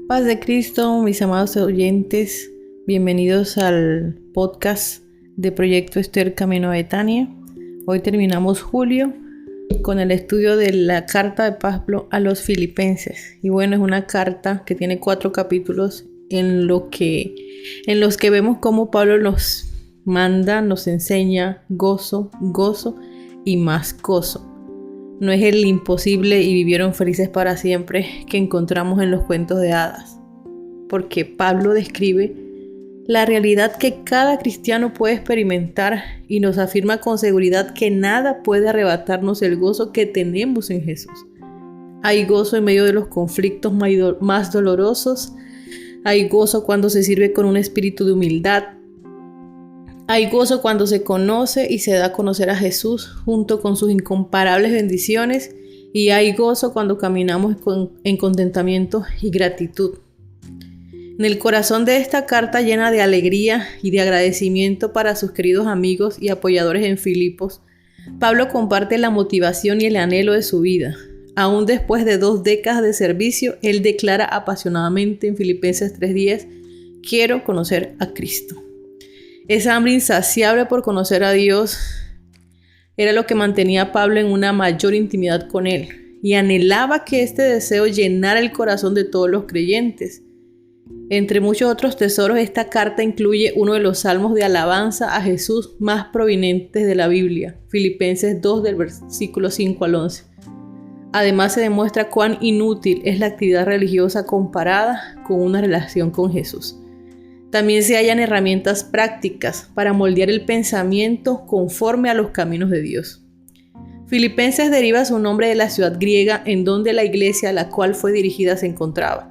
Paz de Cristo, mis amados oyentes, bienvenidos al podcast de Proyecto Esther Camino a Betania. Hoy terminamos julio con el estudio de la carta de Pablo a los Filipenses. Y bueno, es una carta que tiene 4 capítulos en los que vemos cómo Pablo nos manda, nos enseña gozo y más gozo. No es el imposible y vivieron felices para siempre que encontramos en los cuentos de hadas, porque Pablo describe la realidad que cada cristiano puede experimentar y nos afirma con seguridad que nada puede arrebatarnos el gozo que tenemos en Jesús. Hay gozo en medio de los conflictos más dolorosos, hay gozo cuando se sirve con un espíritu de humildad. Hay gozo cuando se conoce y se da a conocer a Jesús junto con sus incomparables bendiciones, y hay gozo cuando caminamos en contentamiento y gratitud. En el corazón de esta carta llena de alegría y de agradecimiento para sus queridos amigos y apoyadores en Filipos, Pablo comparte la motivación y el anhelo de su vida. Aún después de 2 décadas de servicio, él declara apasionadamente en Filipenses 3:10: quiero conocer a Cristo. Esa hambre insaciable por conocer a Dios era lo que mantenía a Pablo en una mayor intimidad con Él, y anhelaba que este deseo llenara el corazón de todos los creyentes. Entre muchos otros tesoros, esta carta incluye uno de los salmos de alabanza a Jesús más prominentes de la Biblia, Filipenses 2 del versículo 5 al 11. Además, se demuestra cuán inútil es la actividad religiosa comparada con una relación con Jesús. También se hallan herramientas prácticas para moldear el pensamiento conforme a los caminos de Dios. Filipenses deriva su nombre de la ciudad griega en donde la iglesia a la cual fue dirigida se encontraba,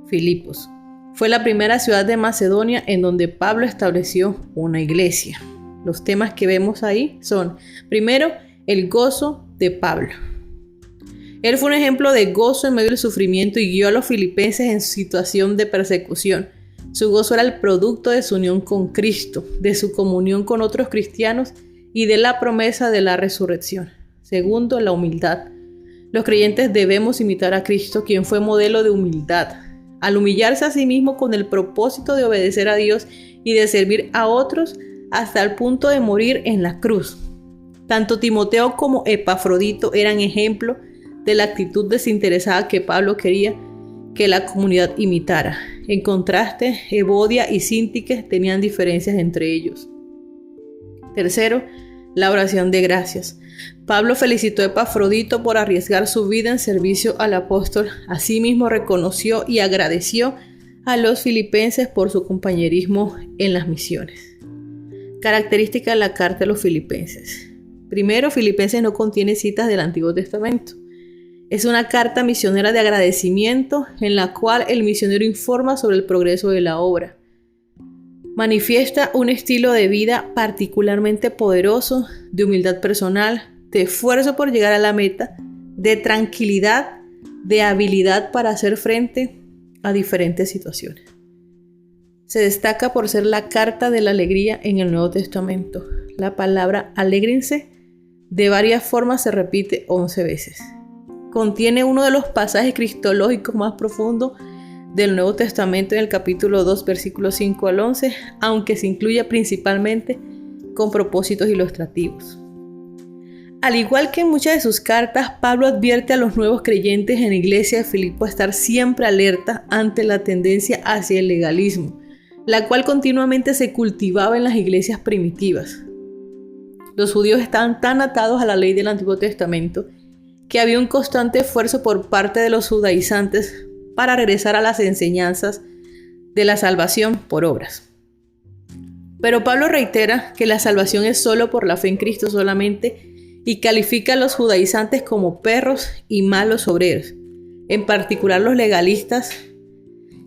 Filipos. Fue la primera ciudad de Macedonia en donde Pablo estableció una iglesia. Los temas que vemos ahí son, primero, el gozo de Pablo. Él fue un ejemplo de gozo en medio del sufrimiento y guió a los filipenses en situación de persecución. Su gozo era el producto de su unión con Cristo, de su comunión con otros cristianos y de la promesa de la resurrección. Segundo, la humildad. Los creyentes debemos imitar a Cristo, quien fue modelo de humildad, al humillarse a sí mismo con el propósito de obedecer a Dios y de servir a otros hasta el punto de morir en la cruz. Tanto Timoteo como Epafrodito eran ejemplo de la actitud desinteresada que Pablo quería que la comunidad imitara. En contraste, Evodia y Síntique tenían diferencias entre ellos. Tercero, la oración de gracias. Pablo felicitó a Epafrodito por arriesgar su vida en servicio al apóstol. Asimismo, reconoció y agradeció a los filipenses por su compañerismo en las misiones. Característica de la carta a los filipenses. Primero, Filipenses no contiene citas del Antiguo Testamento. Es una carta misionera de agradecimiento en la cual el misionero informa sobre el progreso de la obra. Manifiesta un estilo de vida particularmente poderoso, de humildad personal, de esfuerzo por llegar a la meta, de tranquilidad, de habilidad para hacer frente a diferentes situaciones. Se destaca por ser la carta de la alegría en el Nuevo Testamento. La palabra alégrense de varias formas se repite 11 veces. Contiene uno de los pasajes cristológicos más profundos del Nuevo Testamento en el capítulo 2, versículos 5 al 11, aunque se incluye principalmente con propósitos ilustrativos. Al igual que en muchas de sus cartas, Pablo advierte a los nuevos creyentes en la iglesia de Filipo a estar siempre alerta ante la tendencia hacia el legalismo, la cual continuamente se cultivaba en las iglesias primitivas. Los judíos estaban tan atados a la ley del Antiguo Testamento que había un constante esfuerzo por parte de los judaizantes para regresar a las enseñanzas de la salvación por obras. Pero Pablo reitera que la salvación es solo por la fe en Cristo solamente y califica a los judaizantes como perros y malos obreros, en particular los legalistas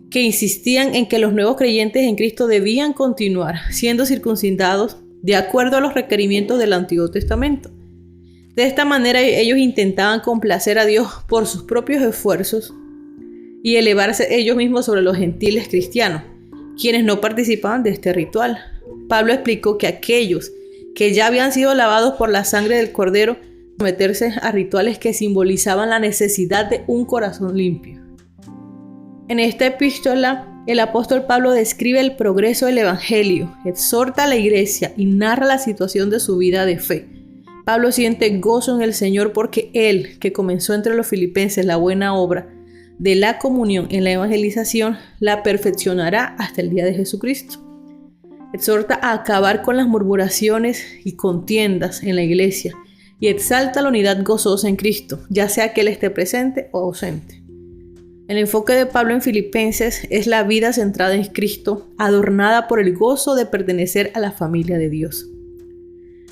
que insistían en que los nuevos creyentes en Cristo debían continuar siendo circuncidados de acuerdo a los requerimientos del Antiguo Testamento. De esta manera ellos intentaban complacer a Dios por sus propios esfuerzos y elevarse ellos mismos sobre los gentiles cristianos, quienes no participaban de este ritual. Pablo explicó que aquellos que ya habían sido lavados por la sangre del Cordero someterse a rituales que simbolizaban la necesidad de un corazón limpio. En esta epístola, el apóstol Pablo describe el progreso del evangelio, exhorta a la iglesia y narra la situación de su vida de fe. Pablo siente gozo en el Señor porque Él, que comenzó entre los filipenses la buena obra de la comunión en la evangelización, la perfeccionará hasta el día de Jesucristo. Exhorta a acabar con las murmuraciones y contiendas en la iglesia y exalta la unidad gozosa en Cristo, ya sea que Él esté presente o ausente. El enfoque de Pablo en Filipenses es la vida centrada en Cristo, adornada por el gozo de pertenecer a la familia de Dios.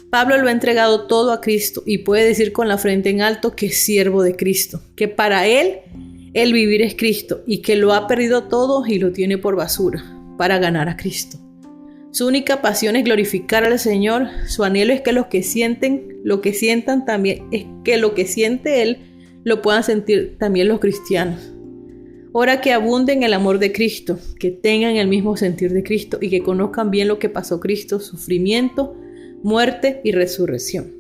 Pablo lo ha entregado todo a Cristo y puede decir con la frente en alto que es siervo de Cristo, que para él el vivir es Cristo y que lo ha perdido todo y lo tiene por basura para ganar a Cristo. Su única pasión es glorificar al Señor, su anhelo es que los que sientan también, es que lo que siente Él lo puedan sentir también los cristianos. Ora que abunden en el amor de Cristo, que tengan el mismo sentir de Cristo y que conozcan bien lo que pasó Cristo, sufrimiento, muerte y resurrección.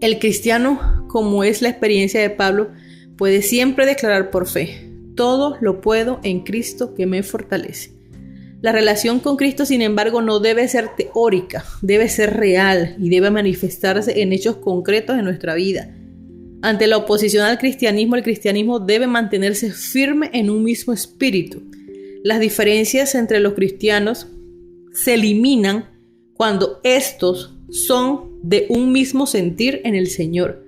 El cristiano, como es la experiencia de Pablo, puede siempre declarar por fe: todo lo puedo en Cristo que me fortalece. La relación con Cristo, sin embargo, no debe ser teórica, debe ser real y debe manifestarse en hechos concretos en nuestra vida. Ante la oposición al cristianismo, el cristianismo debe mantenerse firme en un mismo espíritu. Las diferencias entre los cristianos se eliminan cuando estos son de un mismo sentir en el Señor.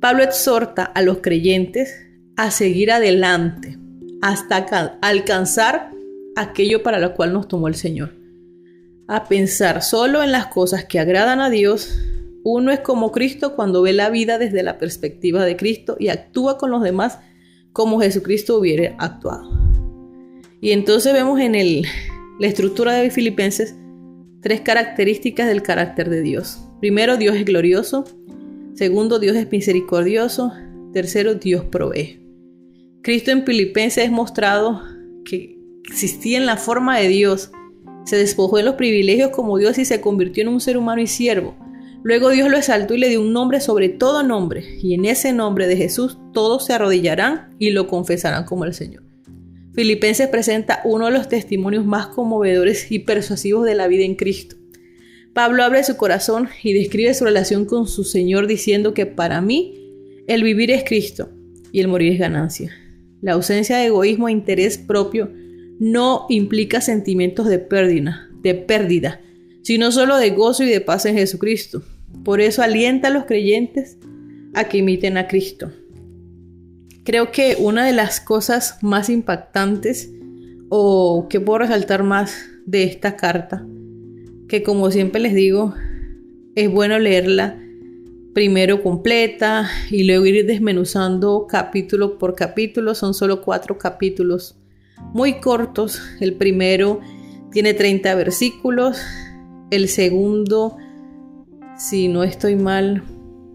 Pablo exhorta a los creyentes a seguir adelante hasta alcanzar aquello para lo cual nos tomó el Señor. A pensar solo en las cosas que agradan a Dios. Uno es como Cristo cuando ve la vida desde la perspectiva de Cristo y actúa con los demás como Jesucristo hubiera actuado. Y entonces vemos en la estructura de Filipenses 3 características del carácter de Dios. Primero, Dios es glorioso. Segundo, Dios es misericordioso. Tercero, Dios provee. Cristo en Filipenses es mostrado que existía en la forma de Dios. Se despojó de los privilegios como Dios y se convirtió en un ser humano y siervo. Luego Dios lo exaltó y le dio un nombre sobre todo nombre. Y en ese nombre de Jesús todos se arrodillarán y lo confesarán como el Señor. Filipenses presenta uno de los testimonios más conmovedores y persuasivos de la vida en Cristo. Pablo abre su corazón y describe su relación con su Señor diciendo que para mí el vivir es Cristo y el morir es ganancia. La ausencia de egoísmo e interés propio no implica sentimientos de pérdida, sino solo de gozo y de paz en Jesucristo. Por eso alienta a los creyentes a que imiten a Cristo. Creo que una de las cosas más impactantes o que puedo resaltar más de esta carta, que como siempre les digo, es bueno leerla primero completa y luego ir desmenuzando capítulo por capítulo. Son solo 4 capítulos muy cortos. El primero tiene 30 versículos. El segundo, si no estoy mal,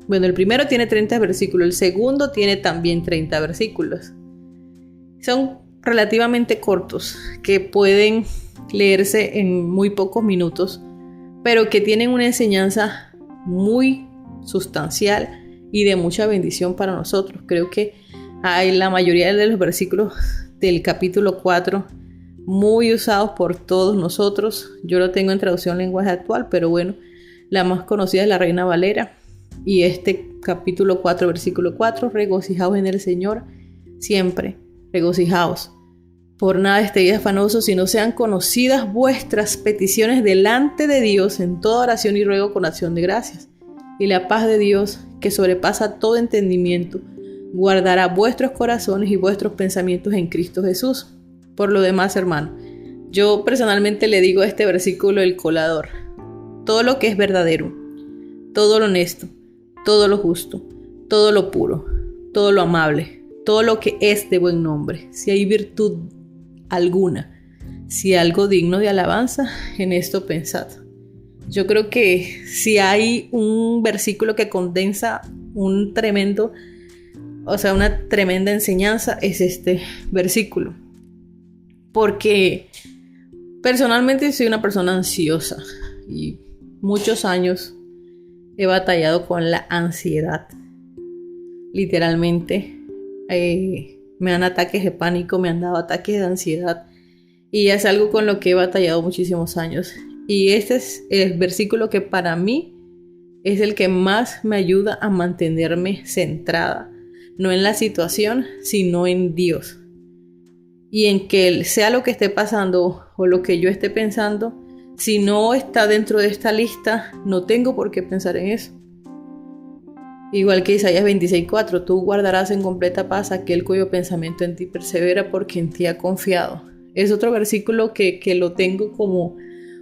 el primero tiene 30 versículos, el segundo tiene también 30 versículos. Son relativamente cortos, que pueden leerse en muy pocos minutos, pero que tienen una enseñanza muy sustancial y de mucha bendición para nosotros. Creo que hay la mayoría de los versículos del capítulo 4 muy usados por todos nosotros. Yo lo tengo en traducción lenguaje actual, pero bueno, la más conocida es la Reina Valera. Y este capítulo 4, versículo 4, regocijaos en el Señor siempre, regocijaos. Por nada estéis afanosos, sino sean conocidas vuestras peticiones delante de Dios en toda oración y ruego con acción de gracias. Y la paz de Dios, que sobrepasa todo entendimiento, guardará vuestros corazones y vuestros pensamientos en Cristo Jesús. Por lo demás, hermano, yo personalmente le digo a este versículo el colador. Todo lo que es verdadero, todo lo honesto, todo lo justo, todo lo puro, todo lo amable, todo lo que es de buen nombre, si hay virtud alguna, si algo digno de alabanza, en esto pensad. Yo creo que si hay un versículo que condensa una tremenda enseñanza, es este versículo. Porque personalmente soy una persona ansiosa y muchos años he batallado con la ansiedad. Literalmente me dan ataques de pánico, me han dado ataques de ansiedad. Y es algo con lo que he batallado muchísimos años. Y este es el versículo que para mí es el que más me ayuda a mantenerme centrada. No en la situación, sino en Dios. Y en que sea lo que esté pasando o lo que yo esté pensando, si no está dentro de esta lista, no tengo por qué pensar en eso. Igual que Isaías 26:4, tú guardarás en completa paz aquel cuyo pensamiento en ti persevera porque en ti ha confiado. Es otro versículo que lo tengo como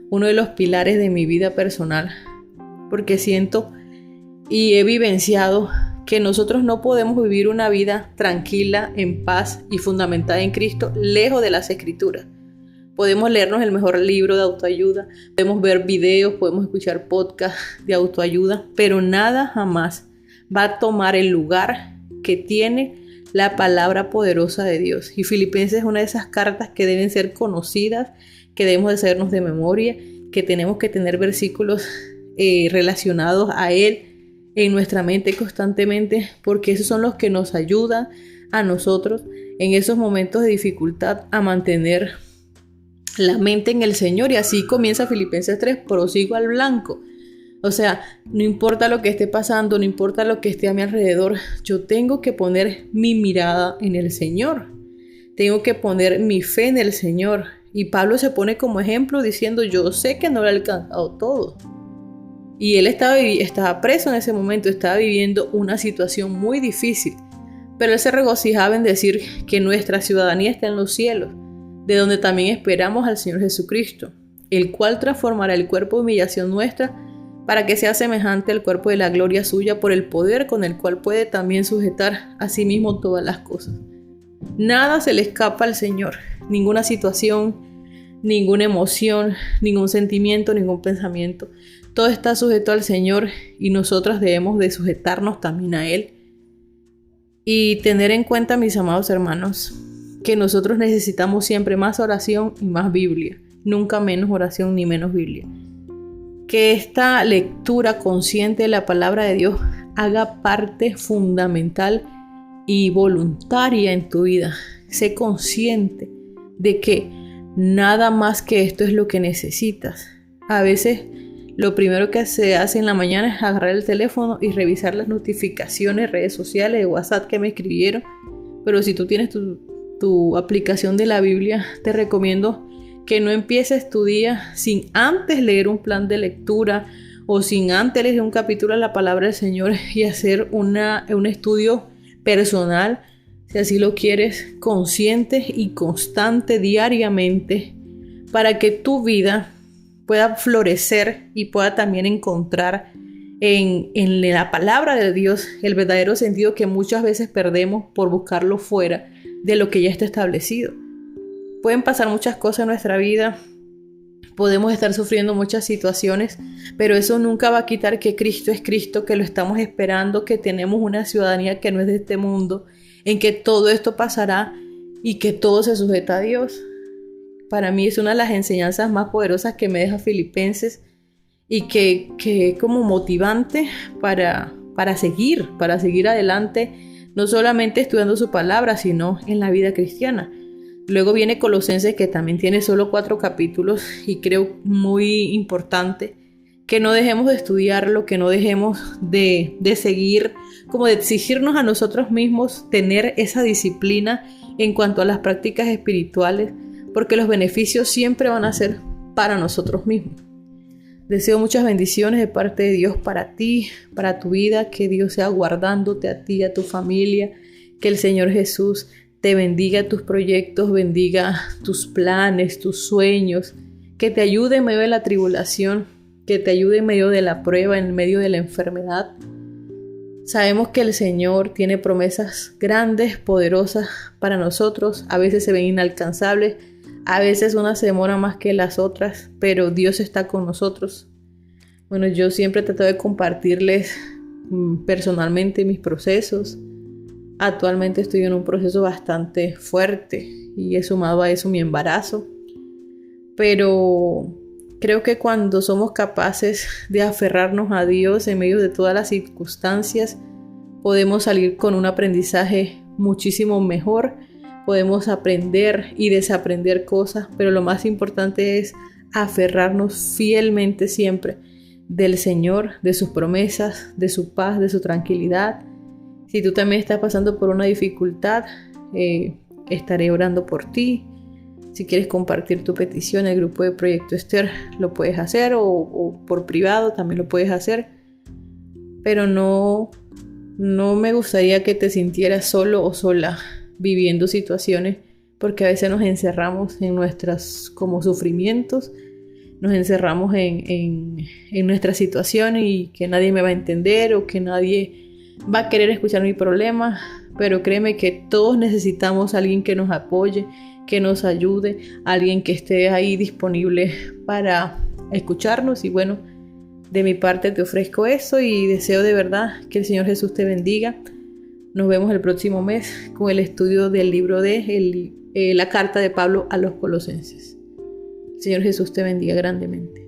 uno de los pilares de mi vida personal, porque siento y he vivenciado que nosotros no podemos vivir una vida tranquila, en paz y fundamentada en Cristo, lejos de las Escrituras. Podemos leernos el mejor libro de autoayuda, podemos ver videos, podemos escuchar podcasts de autoayuda, pero nada jamás va a tomar el lugar que tiene la palabra poderosa de Dios. Y Filipenses es una de esas cartas que deben ser conocidas, que debemos de sabernos de memoria, que tenemos que tener versículos relacionados a Él en nuestra mente constantemente, porque esos son los que nos ayudan a nosotros en esos momentos de dificultad a mantener la mente en el Señor. Y así comienza Filipenses 3, prosigo al blanco. O sea, no importa lo que esté pasando, no importa lo que esté a mi alrededor, yo tengo que poner mi mirada en el Señor. Tengo que poner mi fe en el Señor. Y Pablo se pone como ejemplo diciendo, yo sé que no lo he alcanzado todo. Y él estaba preso en ese momento, estaba viviendo una situación muy difícil. Pero él se regocijaba en decir que nuestra ciudadanía está en los cielos, de donde también esperamos al Señor Jesucristo, el cual transformará el cuerpo de humillación nuestra para que sea semejante al cuerpo de la gloria suya por el poder con el cual puede también sujetar a sí mismo todas las cosas. Nada se le escapa al Señor, ninguna situación, ninguna emoción, ningún sentimiento, ningún pensamiento. Todo está sujeto al Señor y nosotros debemos de sujetarnos también a Él. Y tener en cuenta, mis amados hermanos, que nosotros necesitamos siempre más oración y más Biblia, nunca menos oración ni menos Biblia. Que esta lectura consciente de la palabra de Dios haga parte fundamental y voluntaria en tu vida. Sé consciente de que nada más que esto es lo que necesitas. A veces lo primero que se hace en la mañana es agarrar el teléfono y revisar las notificaciones, redes sociales, de WhatsApp que me escribieron. Pero si tú tienes tu aplicación de la Biblia, te recomiendo que no empieces tu día sin antes leer un plan de lectura o sin antes leer un capítulo de la palabra del Señor y hacer un estudio personal, si así lo quieres, consciente y constante diariamente, para que tu vida pueda florecer y pueda también encontrar en la palabra de Dios el verdadero sentido que muchas veces perdemos por buscarlo fuera de lo que ya está establecido. Pueden pasar muchas cosas en nuestra vida, podemos estar sufriendo muchas situaciones, pero eso nunca va a quitar que Cristo es Cristo, que lo estamos esperando, que tenemos una ciudadanía que no es de este mundo, en que todo esto pasará y que todo se sujeta a Dios. Para mí es una de las enseñanzas más poderosas que me deja Filipenses y que es como motivante para seguir adelante, no solamente estudiando su palabra, sino en la vida cristiana. Luego viene Colosenses, que también tiene solo 4 capítulos y creo muy importante que no dejemos de estudiarlo, que no dejemos de seguir, como de exigirnos a nosotros mismos tener esa disciplina en cuanto a las prácticas espirituales, porque los beneficios siempre van a ser para nosotros mismos. Deseo muchas bendiciones de parte de Dios para ti, para tu vida, que Dios sea guardándote a ti y a tu familia, que el Señor Jesús te bendiga tus proyectos, bendiga tus planes, tus sueños, que te ayude en medio de la tribulación, que te ayude en medio de la prueba, en medio de la enfermedad. Sabemos que el Señor tiene promesas grandes, poderosas para nosotros. A veces se ven inalcanzables, a veces unas se demoran más que las otras, pero Dios está con nosotros. Bueno, yo siempre trato de compartirles personalmente mis procesos. Actualmente estoy en un proceso bastante fuerte y he sumado a eso mi embarazo. Pero creo que cuando somos capaces de aferrarnos a Dios en medio de todas las circunstancias, podemos salir con un aprendizaje muchísimo mejor podemos aprender y desaprender cosas, pero lo más importante es aferrarnos fielmente siempre del Señor, de sus promesas, de su paz, de su tranquilidad. Si tú también estás pasando por una dificultad, estaré orando por ti. Si quieres compartir tu petición en el grupo de Proyecto Esther, lo puedes hacer, o por privado también lo puedes hacer. Pero no me gustaría que te sintieras solo o sola viviendo situaciones, porque a veces nos encerramos en nuestras como sufrimientos, nos encerramos en nuestras situaciones y que nadie me va a entender o que nadie va a querer escuchar mi problema. Pero créeme que todos necesitamos a alguien que nos apoye, que nos ayude, alguien que esté ahí disponible para escucharnos. Y bueno, de mi parte te ofrezco eso y deseo de verdad que el Señor Jesús te bendiga. Nos vemos el próximo mes con el estudio del libro de la carta de Pablo a los Colosenses. El Señor Jesús te bendiga grandemente.